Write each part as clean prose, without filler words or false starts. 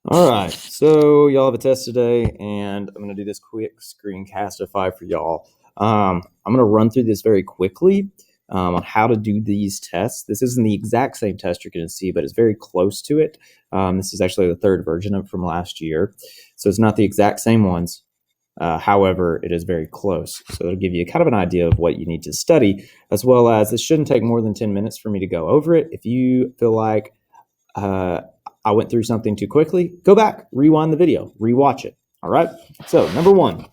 All right, so y'all have a test today, and I'm going to do this quick screencastify for y'all. I'm going to run through this very quickly on how to do these tests. This isn't the exact same test you're going to see, but it's very close to it. This is actually the third version of from last year, so it's not the exact same ones. However, it is very close, so it'll give you kind of an idea of what you need to study, as well as this shouldn't take more than 10 minutes for me to go over it. If you feel like I went through something too quickly, go back, rewind the video, rewatch it. All right. So, number one,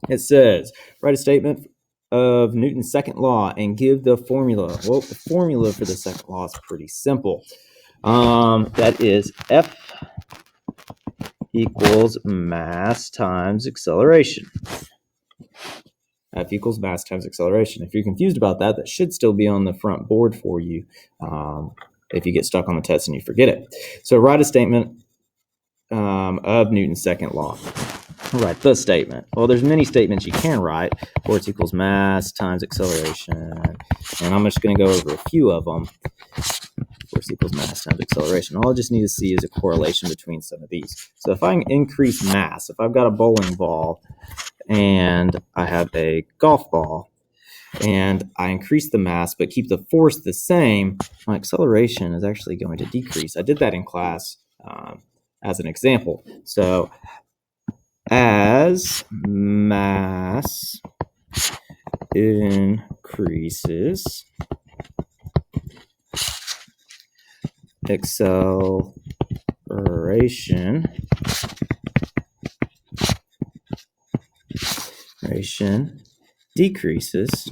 it says write a statement of Newton's second law and give the formula. Well, the formula for the second law is pretty simple. That is F equals mass times acceleration. F equals mass times acceleration. If you're confused about that, that should still be on the front board for you. If you get stuck on the test and you forget it. So write a statement of Newton's second law. Write the statement. Well, there's many statements you can write. Force equals mass times acceleration. And I'm just going to go over a few of them. Force equals mass times acceleration. All I just need to see is a correlation between some of these. So if I increase mass, if I've got a bowling ball and I have a golf ball, and I increase the mass but keep the force the same, my acceleration is actually going to decrease. I did that in class as an example. So as mass increases, acceleration decreases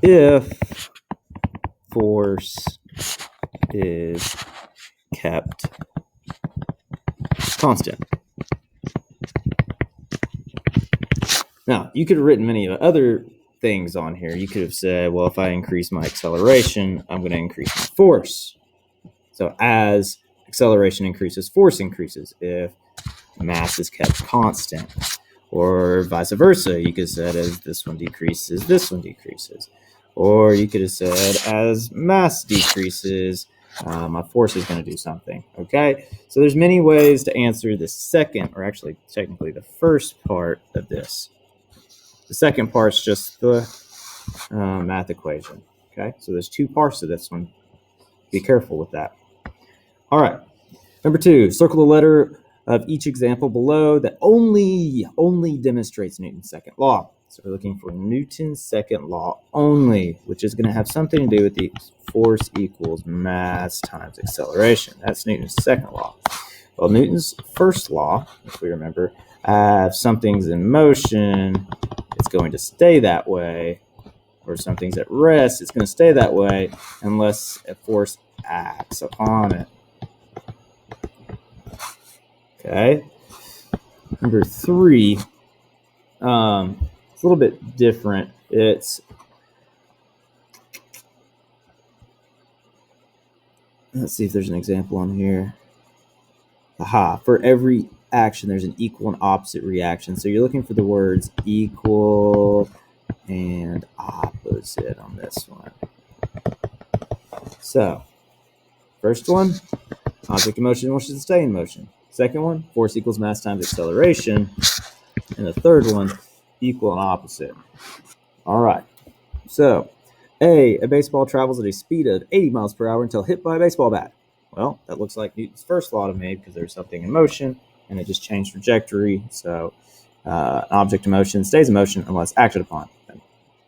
if force is kept constant. Now, you could have written many other things on here. You could have said, well, if I increase my acceleration, I'm going to increase my force. So as acceleration increases, force increases if mass is kept constant. Or vice versa. You could have said, as this one decreases, this one decreases. Or you could have said, as mass decreases, my force is going to do something. Okay? So there's many ways to answer the second, or actually technically the first part of this. The second part's just the math equation. Okay? So there's two parts to this one. Be careful with that. All right. Number two, circle the letter of each example below that only demonstrates Newton's second law. So we're looking for Newton's second law only, which is going to have something to do with the force equals mass times acceleration. That's Newton's second law. Well, Newton's first law, if we remember, if something's in motion, it's going to stay that way, or something's at rest, it's going to stay that way unless a force acts upon it. Okay. Number three, it's a little bit different. Let's see if there's an example on here. Aha, for every action, there's an equal and opposite reaction. So you're looking for the words equal and opposite on this one. So, first one, object in motion wishes to stay in motion. Second one, force equals mass times acceleration. And the third one, equal and opposite. All right. So, A baseball travels at a speed of 80 miles per hour until hit by a baseball bat. Well, that looks like Newton's first law to me because there's something in motion and it just changed trajectory. So, an object in motion stays in motion unless acted upon.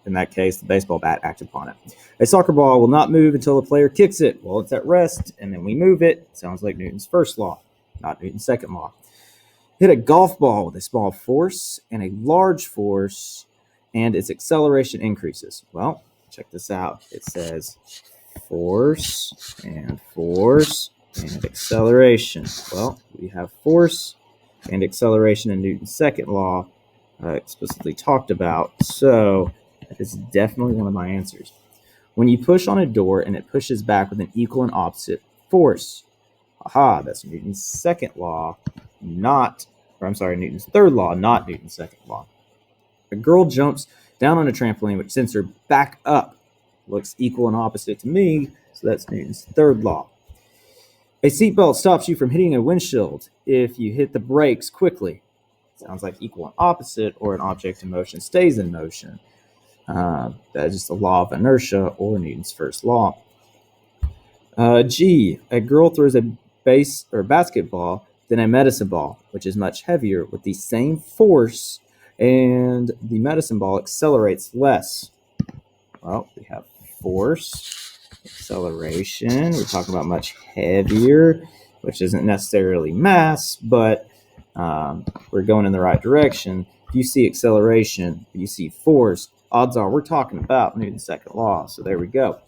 In that case, the baseball bat acted upon it. A soccer ball will not move until the player kicks it. Well, it's at rest, and then we move it. Sounds like Newton's first law, not Newton's second law. Hit a golf ball with a small force and a large force, and its acceleration increases. Well, check this out. It says force and acceleration. Well, we have force and acceleration in Newton's second law explicitly talked about. So that is definitely one of my answers. When you push on a door and it pushes back with an equal and opposite force. Aha, that's Newton's second law, Newton's third law, not Newton's second law. A girl jumps down on a trampoline which sends her back up looks equal and opposite to me, so that's Newton's third law. A seatbelt stops you from hitting a windshield if you hit the brakes quickly. Sounds like equal and opposite, or an object in motion stays in motion. That's just the law of inertia, or Newton's first law. G, a girl throws a basketball than a medicine ball, which is much heavier with the same force, and the medicine ball accelerates less. Well, we have force, acceleration. We're talking about much heavier, which isn't necessarily mass, but we're going in the right direction. If you see acceleration, you see force, odds are we're talking about Newton's second law. So there we go.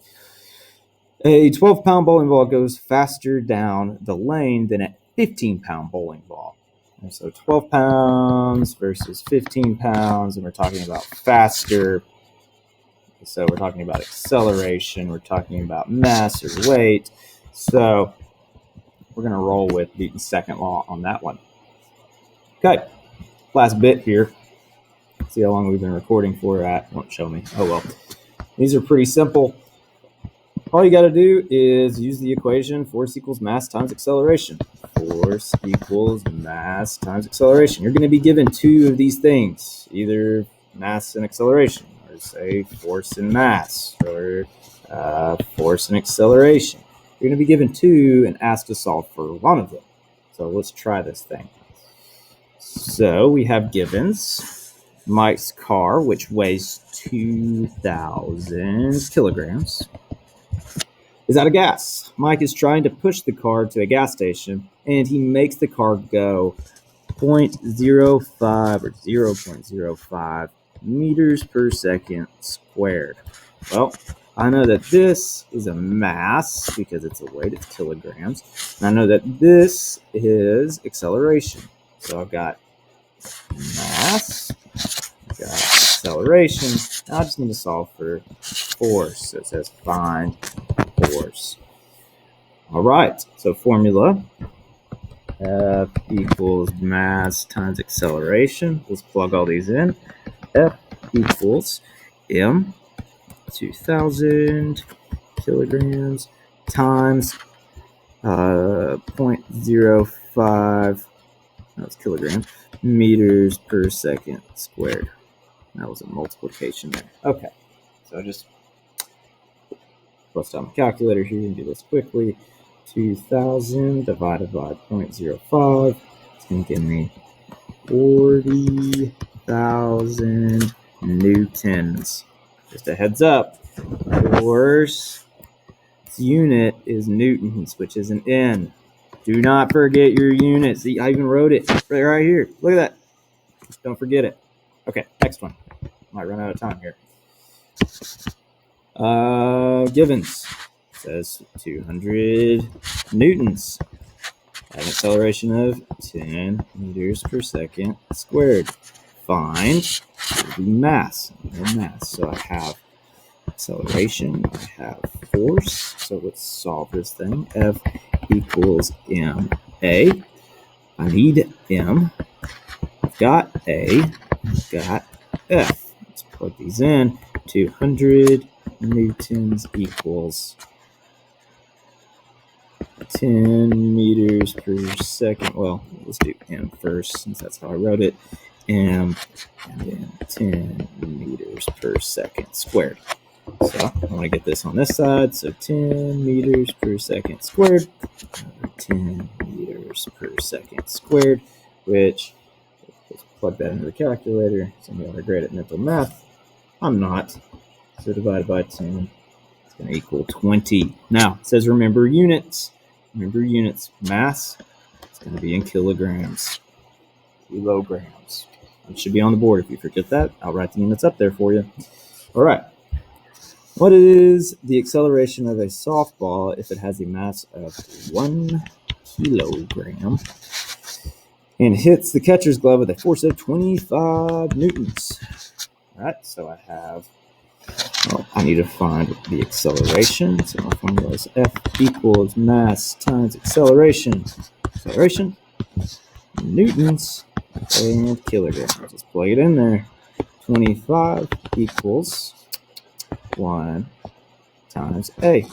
A 12-pound bowling ball goes faster down the lane than a 15-pound bowling ball. And so 12 pounds versus 15 pounds, and we're talking about faster. So we're talking about acceleration. We're talking about mass or weight. So we're going to roll with Newton's second law on that one. Okay, last bit here. See how long we've been recording for. Won't show me. Oh well. These are pretty simple. All you got to do is use the equation force equals mass times acceleration. Force equals mass times acceleration. You're going to be given two of these things, either mass and acceleration, or say force and mass, or force and acceleration. You're going to be given two and asked to solve for one of them. So let's try this thing. So we have givens. Mike's car, which weighs 2,000 kilograms, is out of gas. Mike is trying to push the car to a gas station, and he makes the car go 0.05 or 0.05 meters per second squared. Well, I know that this is a mass because it's a weight, it's kilograms. And I know that this is acceleration. So I've got mass, I've got acceleration. Now I just need to solve for force. So it says find force. All right, so formula F equals mass times acceleration. Let's plug all these in. F equals M, 2,000 kilograms, times 0.05, that's kilograms, meters per second squared. That was a multiplication there. Okay, so just bust out my calculator here and do this quickly. 2,000 divided by 0.05. It's going to give me 40,000 newtons. Just a heads up, force unit is newtons, which is an N. Do not forget your units. See, I even wrote it right here. Look at that. Don't forget it. Okay, next one. Might run out of time here. Givens says 200 newtons. An acceleration of 10 meters per second squared. Find the mass. So I have acceleration, I have force. So let's solve this thing. F equals ma. I need m. I've got a. I've got f. Let's plug these in. 200 newtons equals 10 meters per second. Well, let's do m first since that's how I wrote it. M and then 10 meters per second squared. So I want to get this on this side. So 10 meters per second squared. 10 meters per second squared, which, let's plug that into the calculator. Some of y'all are great at mental math. I'm not. So divided by 10, it's going to equal 20. Now, it says remember units. Remember units. Mass, it's going to be in kilograms. Kilograms. It should be on the board. If you forget that, I'll write the units up there for you. All right. What is the acceleration of a softball if it has a mass of 1 kilogram and hits the catcher's glove with a force of 25 newtons? All right, so I need to find the acceleration. So my formula is F equals mass times acceleration. Acceleration, newtons, and kilograms. Just plug it in there. 25 equals 1 times a.